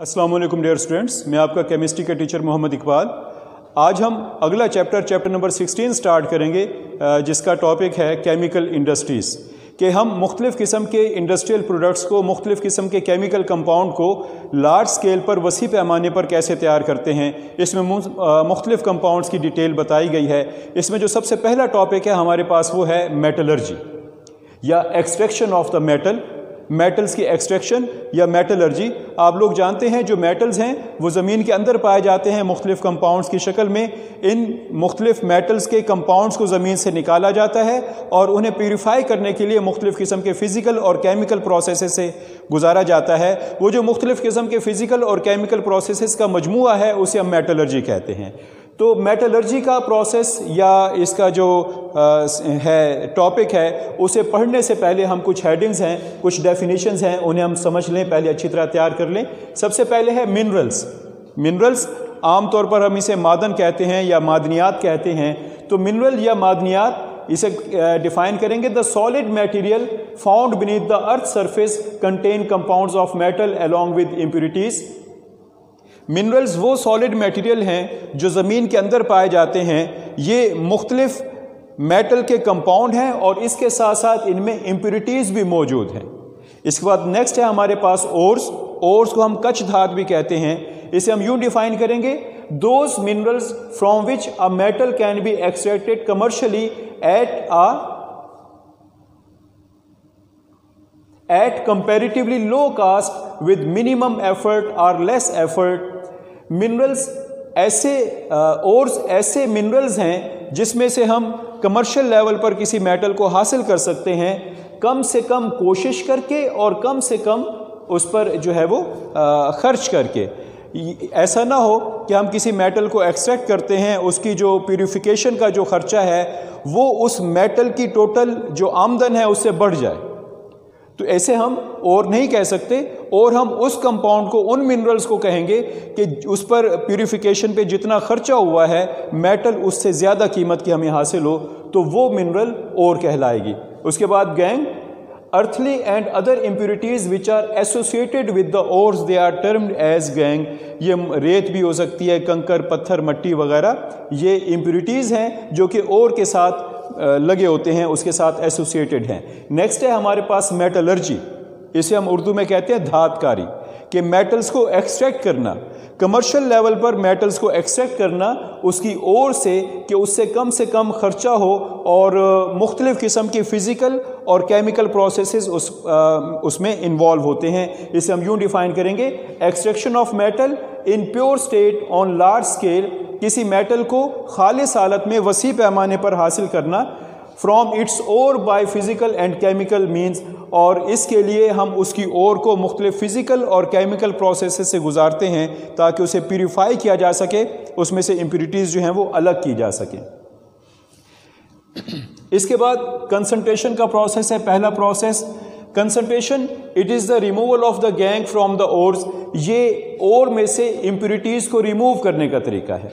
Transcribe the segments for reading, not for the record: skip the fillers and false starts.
अस्सलाम वालेकुम dear students, मैं आपका केमिस्ट्री का टीचर मोहम्मद इकबाल। आज हम अगला चैप्टर नंबर 16 स्टार्ट करेंगे, जिसका टॉपिक है केमिकल इंडस्ट्रीज़। कि हम मुख्तलिफ़ किस्म के इंडस्ट्रियल प्रोडक्ट्स को, मुख्तलिफ़ किस्म के केमिकल कंपाउंड को लार्ज स्केल पर, वसी पैमाने पर कैसे तैयार करते हैं। इसमें मुख्तलिफ़ कंपाउंड्स की डिटेल बताई गई है। इसमें जो सबसे पहला टॉपिक है हमारे पास वो है मेटलर्जी या extraction of the metal. Metals की एक्सट्रैक्शन या मेटलर्जी। आप लोग जानते हैं जो मेटल्स हैं वो ज़मीन के अंदर पाए जाते हैं मुख्तलिफ़ कंपाउंड्स की शक्ल में। इन मुख्तलिफ़ मेटल्स के कंपाउंड्स को ज़मीन से निकाला जाता है और उन्हें प्यूरिफाई करने के लिए मुख्तलिफ़ किस्म के फ़िज़िकल और केमिकल प्रोसेसेस से गुजारा जाता है। वो जो मुख्तलिफ़ किस्म के फ़िज़िकल और केमिकल प्रोसेसेस का मजमूआ है उसे हम मेटलर्जी कहते हैं। तो मेटलर्जी का प्रोसेस या इसका जो है टॉपिक है, उसे पढ़ने से पहले हम कुछ हेडिंग्स हैं, कुछ डेफिनेशंस हैं, उन्हें हम समझ लें, पहले अच्छी तरह तैयार कर लें। सबसे पहले है मिनरल्स। मिनरल्स आमतौर पर हम इसे मादन कहते हैं या मादनियात कहते हैं। तो मिनरल या मादनियात, इसे डिफाइन करेंगे, the solid material found beneath the earth surface contain compounds of metal along with impurities. Minerals वो सॉलिड मटेरियल हैं जो ज़मीन के अंदर पाए जाते हैं। ये मुख्तलिफ मेटल के कंपाउंड हैं और इसके साथ साथ इनमें इम्प्योरिटीज़ भी मौजूद हैं। इसके बाद नेक्स्ट है हमारे पास ओर्स। ओर्स को हम कच्छ धात भी कहते हैं। इसे हम यूँ डिफाइन करेंगे, those minerals from which a metal can be extracted commercially at comparatively low cost with minimum effort or less effort। Minerals ऐसे ओर्स ऐसे मिनरल्स हैं जिसमें से हम कमर्शियल लेवल पर किसी मेटल को हासिल कर सकते हैं कम से कम कोशिश करके और कम से कम उस पर जो है वो खर्च करके। ऐसा ना हो कि हम किसी मेटल को एक्सट्रैक्ट करते हैं, उसकी जो प्यूरिफिकेशन का जो खर्चा है वो उस मेटल की टोटल जो आमदन है उससे बढ़ जाए। तो ऐसे हम और नहीं कह सकते, और हम उस कंपाउंड को, उन मिनरल्स को कहेंगे कि उस पर प्यूरिफिकेशन पे जितना खर्चा हुआ है मेटल उससे ज़्यादा कीमत की हमें हासिल हो, तो वो मिनरल और कहलाएगी। उसके बाद gangue, earthly and other impurities which are associated with the ores they are termed as gangue. ये रेत भी हो सकती है, कंकर, पत्थर, मट्टी वगैरह, ये इम्प्योरिटीज़ हैं जो कि ओर के साथ लगे होते हैं, उसके साथ एसोसिएटेड हैं। नेक्स्ट है हमारे पास मेटलर्जी। इसे हम उर्दू में कहते हैं धातकारी। कि मेटल्स को एक्सट्रैक्ट करना, कमर्शियल लेवल पर मेटल्स को एक्सट्रैक्ट करना उसकी ओर से कि उससे कम खर्चा हो और मुख्तलिफ़ किस्म की फ़िज़िकल और केमिकल प्रोसेसेस उसमें इन्वॉल्व होते हैं। इसे हम यूँ डिफ़ाइन करेंगे, extraction of metal in pure state on large scale. किसी मेटल को खालिस हालत में वसी पैमाने पर हासिल करना, from its ore by physical and chemical means. और इसके लिए हम उसकी ओर को मुख्तलिफ फ़िज़िकल और केमिकल प्रोसेस से गुजारते हैं ताकि उसे प्यूरिफाई किया जा सके, उसमें से इम्प्योरिटीज़ जो हैं वो अलग की जा सकें। इसके बाद कंसंट्रेशन का प्रोसेस है। पहला process concentration, it is the removal of the gang from the ores. ये ओर में से इम्प्योरिटीज़ को रिमूव करने का तरीका है।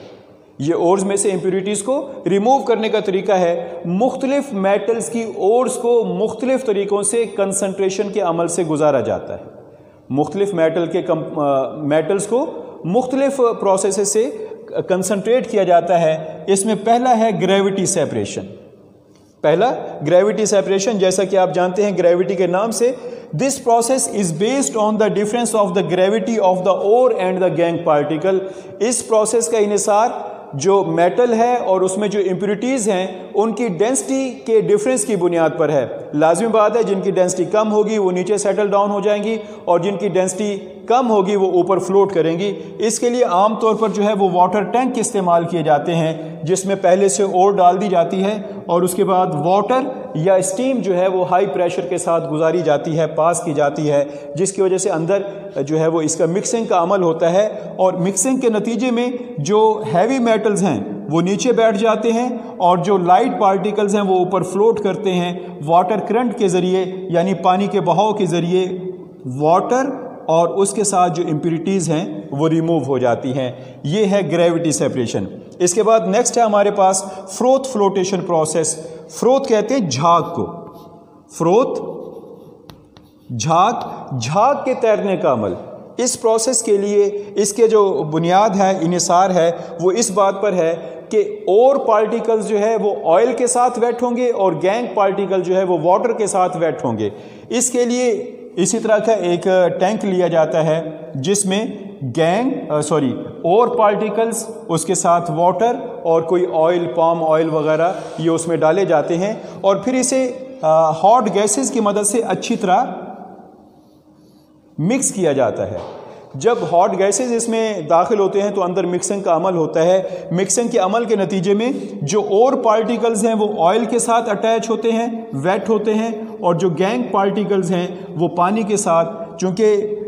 ये ओर्स में से इम्प्योरिटीज़ को रिमूव करने का तरीका है। मुख्तलिफ मेटल्स की ओर्स को मुख्तलिफ तरीक़ों से कंसंट्रेशन के अमल से गुजारा जाता है। मुख्तलिफ मेटल्स को मुख्तलिफ प्रोसेस से कंसंट्रेट किया जाता है। इसमें पहला है ग्रेविटी सेपरेशन। पहला ग्रेविटी सेपरेशन, जैसा कि आप जानते हैं ग्रेविटी के नाम से, this process is based on the difference of the gravity of the ore and the gangue particle. इस प्रोसेस का इन्हिसार जो मेटल है और उसमें जो इम्प्योरिटीज़ हैं उनकी डेंसिटी के डिफरेंस की बुनियाद पर है। लाजमी बात है, जिनकी डेंसिटी कम होगी वो नीचे सेटल डाउन हो जाएंगी और जिनकी डेंसिटी कम होगी वो ऊपर फ्लोट करेंगी। इसके लिए आम तौर पर जो है वो वाटर टैंक इस्तेमाल किए जाते हैं, जिसमें पहले से ओर डाल दी जाती है और उसके बाद वाटर या स्टीम जो है वो हाई प्रेशर के साथ गुजारी जाती है, पास की जाती है, जिसकी वजह से अंदर जो है वो इसका मिक्सिंग का अमल होता है। और मिक्सिंग के नतीजे में जो हैवी मेटल्स हैं वो नीचे बैठ जाते हैं और जो लाइट पार्टिकल्स हैं वो ऊपर फ्लोट करते हैं। वाटर करंट के ज़रिए, यानी पानी के बहाव के ज़रिए, वाटर और उसके साथ जो इम्प्योरिटीज़ हैं वो रिमूव हो जाती हैं। ये है ग्रेविटी सेपरेशन। इसके बाद नेक्स्ट है हमारे पास फ्रोथ फ्लोटेशन प्रोसेस। फ्रोथ कहते हैं झाग को। फ्रोथ झाग के तैरने का अमल। इस प्रोसेस के लिए इसके जो बुनियाद है, इनिसार है, वो इस बात पर है कि ओर पार्टिकल्स जो है वो ऑयल के साथ वेट होंगे और गैंग पार्टिकल जो है वो वाटर के साथ वेट होंगे। इसके लिए इसी तरह का एक टैंक लिया जाता है जिसमें ओर पार्टिकल्स, उसके साथ वाटर और कोई ऑयल, पाम ऑयल वगैरह ये उसमें डाले जाते हैं और फिर इसे हॉट गैसेस की मदद से अच्छी तरह मिक्स किया जाता है। जब हॉट गैसेस इसमें दाखिल होते हैं तो अंदर मिक्सिंग का अमल होता है। मिक्सिंग के अमल के नतीजे में जो और पार्टिकल्स हैं वो ऑयल के साथ अटैच होते हैं, वेट होते हैं, और जो गैंग पार्टिकल्स हैं वो पानी के साथ, चूँकि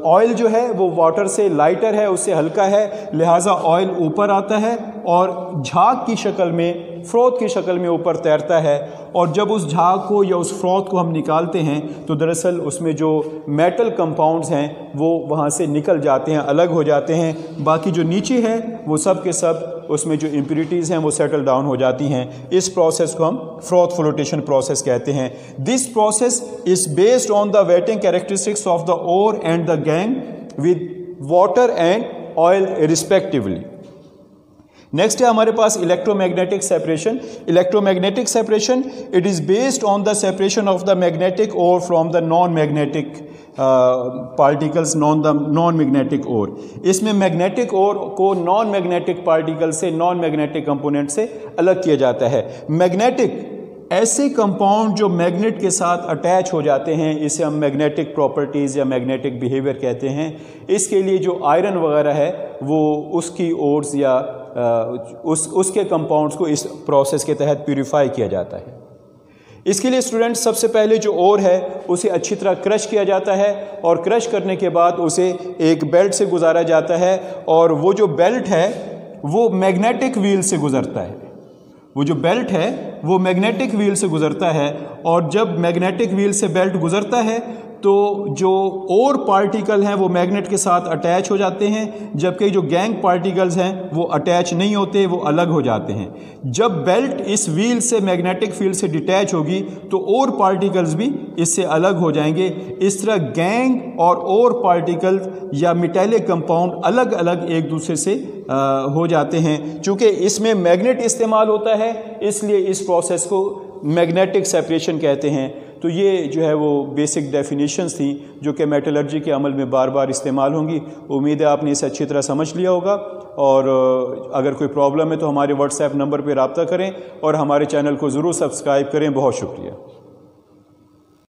ऑयल जो है वो वाटर से लाइटर है, उससे हल्का है, लिहाजा ऑयल ऊपर आता है और झाग की शक्ल में, फ्रोथ की शक्ल में ऊपर तैरता है। और जब उस झाग को या उस फ्रोथ को हम निकालते हैं तो दरअसल उसमें जो मेटल कंपाउंड्स हैं वो वहाँ से निकल जाते हैं, अलग हो जाते हैं। बाकी जो नीचे है वो सब के सब उसमें जो इम्प्योरिटीज़ हैं वो सेटल डाउन हो जाती हैं। इस प्रोसेस को हम फ्रोथ फ्लोटेशन प्रोसेस कहते हैं। This process is based on the wetting characteristics of the ore and the gangue with water and oil respectively. Next है हमारे पास electromagnetic separation. Electromagnetic separation, it is based on the separation of the magnetic ore from the non magnetic particles, non magnetic ore. इसमें magnetic ore को non magnetic particle से, non magnetic component से अलग किया जाता है। मैग्नेटिक ऐसे compound जो मैग्नेट के साथ अटैच हो जाते हैं, इसे हम मैग्नेटिक प्रॉपर्टीज़ या मैग्नेटिक बिहेवियर कहते हैं। इसके लिए जो आयरन वगैरह है वो उसकी ओर्स या उसके कंपाउंड्स को इस प्रोसेस के तहत प्यूरिफाई किया जाता है। इसके लिए स्टूडेंट्स सबसे पहले जो ओर है उसे अच्छी तरह क्रश किया जाता है और क्रश करने के बाद उसे एक बेल्ट से गुजारा जाता है और वो जो बेल्ट है वो मैग्नेटिक व्हील से गुजरता है। वो जो बेल्ट है वो मैग्नेटिक व्हील से गुजरता है और जब मैग्नेटिक व्हील से बेल्ट गुजरता है तो जो और पार्टिकल हैं वो मैग्नेट के साथ अटैच हो जाते हैं, जबकि जो गैंग पार्टिकल्स हैं वो अटैच नहीं होते, वो अलग हो जाते हैं। जब बेल्ट इस व्हील से, मैग्नेटिक फील्ड से डिटैच होगी तो और पार्टिकल्स भी इससे अलग हो जाएंगे। इस तरह गैंग और पार्टिकल या मेटेलिक कंपाउंड अलग अलग एक दूसरे से हो जाते हैं। चूँकि इसमें मैग्नेट इस्तेमाल होता है इसलिए इस प्रोसेस को मैग्नेटिक सेपरेशन कहते हैं। तो ये जो है वो बेसिक डेफिनेशंस थी जो कि मेटलर्जी के अमल में बार बार इस्तेमाल होंगी। उम्मीद है आपने इसे अच्छी तरह समझ लिया होगा और अगर कोई प्रॉब्लम है तो हमारे व्हाट्सएप नंबर पर रब्ता करें और हमारे चैनल को ज़रूर सब्सक्राइब करें। बहुत शुक्रिया।